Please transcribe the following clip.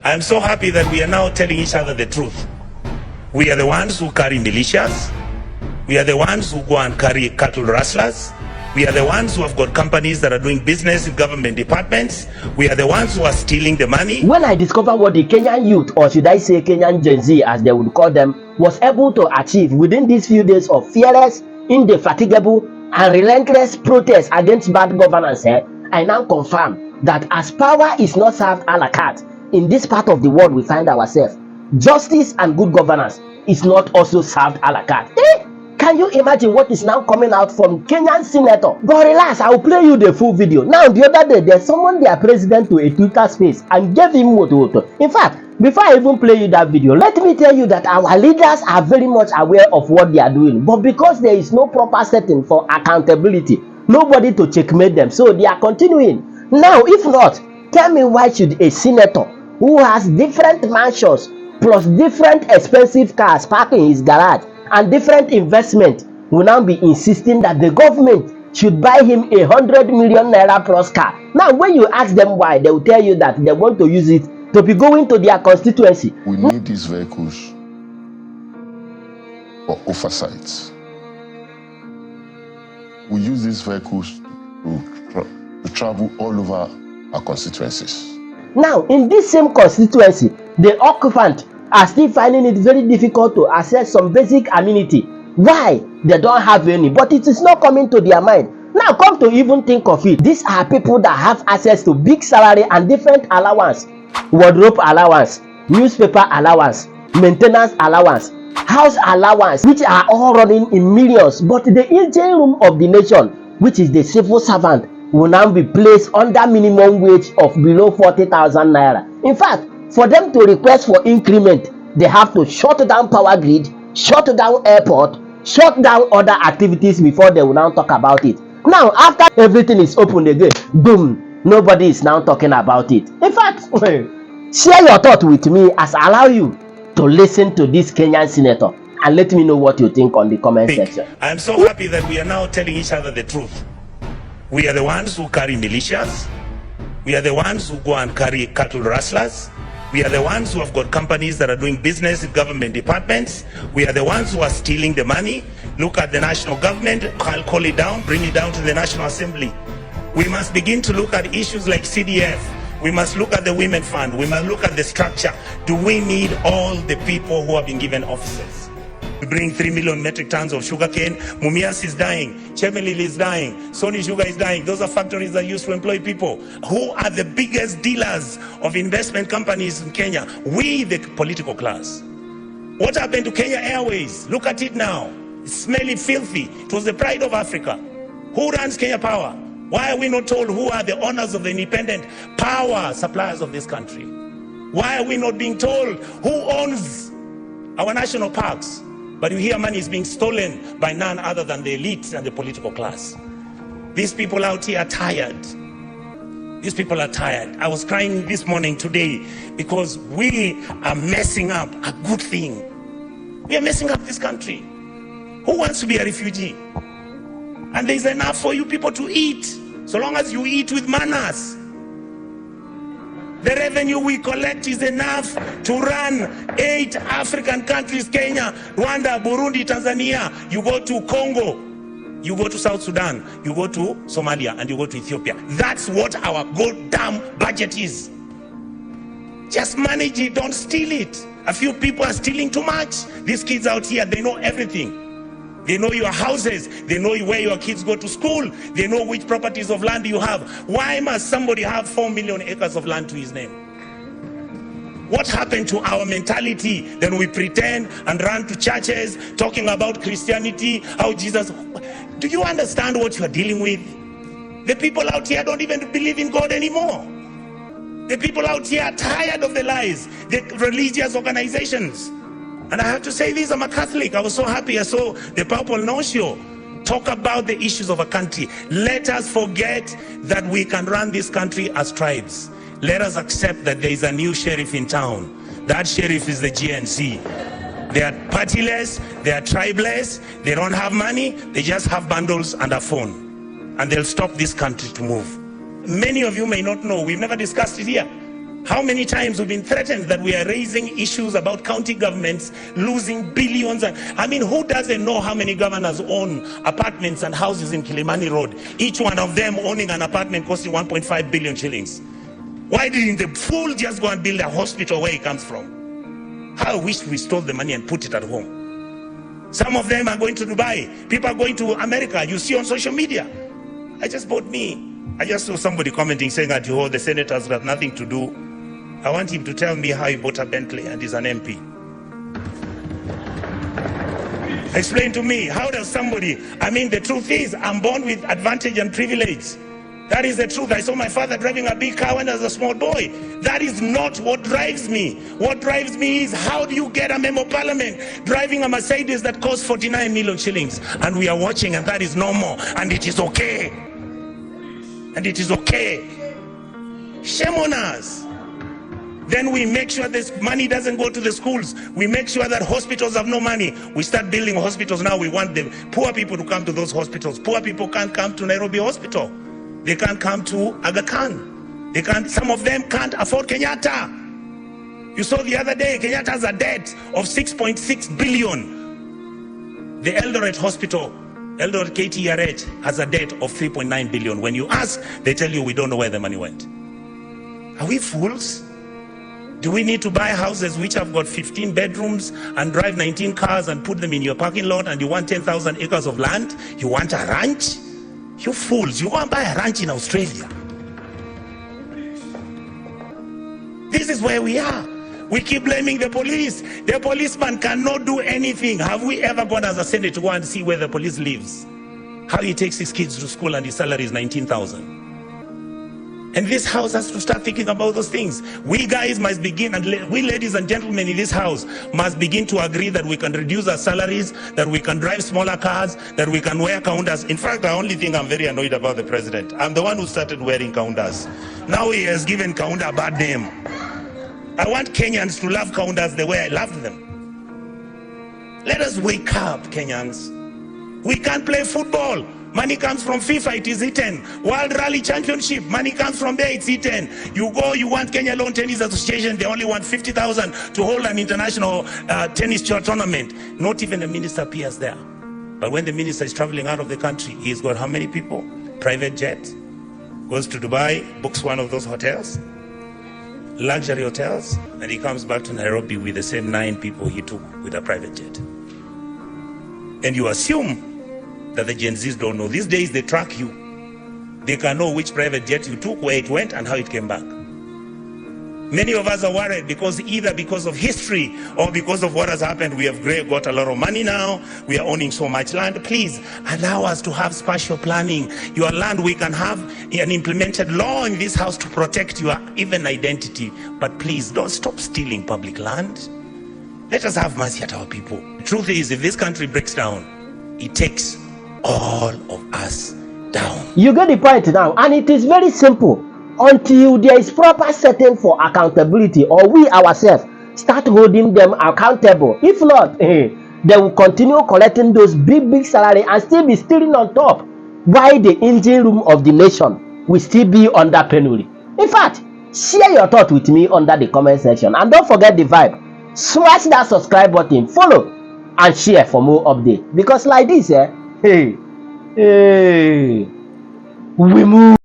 I'm so happy that we are now telling each other the truth. We are the ones who carry militias. We are the ones who go and carry cattle rustlers. We are the ones who have got companies that are doing business in government departments. We are the ones who are stealing the money. When I discovered what the Kenyan youth, or should I say Kenyan Gen Z as they would call them, was able to achieve within these few days of fearless, indefatigable and relentless protest against bad governance, I now confirm that as power is not served a la carte in this part of the world we find ourselves, justice and good governance is not also served a la carte. Can you imagine what is now coming out from Kenyan senator? But relax, I will play you the full video. Now, the other day, they summoned their president to a Twitter space and gave him moto. In fact, before I even play you that video, let me tell you that our leaders are very much aware of what they are doing. But because there is no proper setting for accountability, nobody to checkmate them, so they are continuing. Now, if not, tell me why should a senator who has different mansions plus different expensive cars parked in his garage and different investment will now be insisting that the government should buy him 100 million naira plus car? Now, when you ask them why, they will tell you that they want to use it to be going to their constituency. We need these vehicles for oversight. We use these vehicles to travel all over our constituencies. Now, in this same constituency, the occupant are still finding it very difficult to access some basic amenity. Why? They don't have any, but it is not coming to their mind. Now, come to even think of it, these are people that have access to big salary and different allowance, wardrobe allowance, newspaper allowance, maintenance allowance, house allowance, which are all running in millions. But the engine room of the nation, which is the civil servant, will now be placed under minimum wage of below 40,000 naira. In fact, for them to request for increment, they have to shut down power grid, shut down airport, shut down other activities before they will now talk about it. Now, after everything is open again, boom, nobody is now talking about it. In fact, share your thought with me as I allow you to listen to this Kenyan senator and let me know what you think on the comment section. I'm so happy that we are now telling each other the truth. We are the ones who carry militias. We are the ones who go and carry cattle rustlers. We are the ones who have got companies that are doing business in government departments. We are the ones who are stealing the money. Look at the national government. I'll call it down, bring it down to the National Assembly. We must begin to look at issues like CDF. We must look at the Women Fund. We must look at the structure. Do we need all the people who have been given offices? We bring 3 million metric tons of sugarcane. Mumias is dying. Chemelil is dying. Sony Sugar is dying. Those are factories that used to employ people. Who are the biggest dealers of investment companies in Kenya? We, the political class. What happened to Kenya Airways? Look at it now. It's smelly, filthy. It was the pride of Africa. Who runs Kenya Power? Why are we not told who are the owners of the independent power suppliers of this country? Why are we not being told who owns our national parks? But you hear money is being stolen by none other than the elite and the political class. These people out here are tired. These people are tired. I was crying this morning today because we are messing up a good thing. We are messing up this country. Who wants to be a refugee? And there's enough for you people to eat, so long as you eat with manners. The revenue we collect is enough to run 8 African countries: Kenya, Rwanda, Burundi, Tanzania. You go to Congo, you go to South Sudan, you go to Somalia, and you go to Ethiopia. That's what our goddamn budget is. Just manage it, don't steal it. A few people are stealing too much. These kids out here, they know everything. They know your houses. They know where your kids go to school. They know which properties of land you have. Why must somebody have 4 million acres of land to his name? What happened to our mentality? Then we pretend and run to churches talking about Christianity, how Jesus... Do you understand what you are dealing with? The people out here don't even believe in God anymore. The people out here are tired of the lies, the religious organizations. And I have to say this, I'm a Catholic. I was so happy I saw the Papa Nuncio talk about the issues of a country. Let us forget that we can run this country as tribes. Let us accept that there is a new sheriff in town. That sheriff is the GNC. They are partyless, they are tribeless, they don't have money, they just have bundles and a phone. And they'll stop this country to move. Many of you may not know, we've never discussed it here. How many times we've been threatened that we are raising issues about county governments losing billions? I mean, who doesn't know how many governors own apartments and houses in Kilimani Road? Each one of them owning an apartment costing 1.5 billion shillings. Why didn't the fool just go and build a hospital where he comes from? How I wish we stole the money and put it at home. Some of them are going to Dubai. People are going to America. You see on social media. I just saw somebody commenting saying that the senators got nothing to do. I want him to tell me how he bought a Bentley and is an MP. Explain to me, how does somebody, I mean, the truth is, I'm born with advantage and privilege. That is the truth. I saw my father driving a big car when I was a small boy. That is not what drives me. What drives me is, how do you get a member of parliament driving a Mercedes that costs 49 million shillings? And we are watching, and that is normal, and it is okay. And it is okay. Shame on us. Then we make sure this money doesn't go to the schools. We make sure that hospitals have no money. We start building hospitals now. We want the poor people to come to those hospitals. Poor people can't come to Nairobi Hospital. They can't come to Aga Khan. Some of them can't afford Kenyatta. You saw the other day, Kenyatta has a debt of 6.6 billion. The Eldoret Hospital, Eldoret KTRH, has a debt of 3.9 billion. When you ask, they tell you we don't know where the money went. Are we fools? Do we need to buy houses which have got 15 bedrooms and drive 19 cars and put them in your parking lot, and you want 10,000 acres of land? You want a ranch? You fools, you go and buy a ranch in Australia. This is where we are. We keep blaming the police. The policeman cannot do anything. Have we ever gone as a Senate to go and see where the police lives? How he takes his kids to school and his salary is 19,000. And this house has to start thinking about those things. We guys must begin, and we ladies and gentlemen in this house must begin to agree that we can reduce our salaries, that we can drive smaller cars, that we can wear kaundas. In fact, the only thing I'm very annoyed about the president, I'm the one who started wearing kaundas. Now he has given kaunda a bad name. I want Kenyans to love kaundas the way I loved them. Let us wake up, Kenyans. We can't play football. Money comes from FIFA, it is eaten. World Rally Championship, money comes from there, it's eaten. You want Kenya Lawn Tennis Association, they only want 50,000 to hold an international tennis tournament. Not even a minister appears there. But when the minister is traveling out of the country, he's got how many people? Private jet, goes to Dubai, books one of those hotels, luxury hotels, and he comes back to Nairobi with the same 9 people he took with a private jet. And you assume that the Gen Zs don't know. These days they track you. They can know which private jet you took, where it went, and how it came back. Many of us are worried because either because of history or because of what has happened, we have got a lot of money now, we are owning so much land. Please allow us to have spatial planning. Your land, we can have an implemented law in this house to protect your even identity. But please don't stop stealing public land. Let us have mercy at our people. The truth is, if this country breaks down, it takes all of us down. You get the point now, and it is very simple. Until there is proper setting for accountability, or we ourselves start holding them accountable. If not, they will continue collecting those big salary and still be stealing on top, while the engine room of the nation will still be under penury. In fact, share your thought with me under the comment section, and don't forget the vibe. Smash that subscribe button, follow, and share for more updates. Because like this, we move.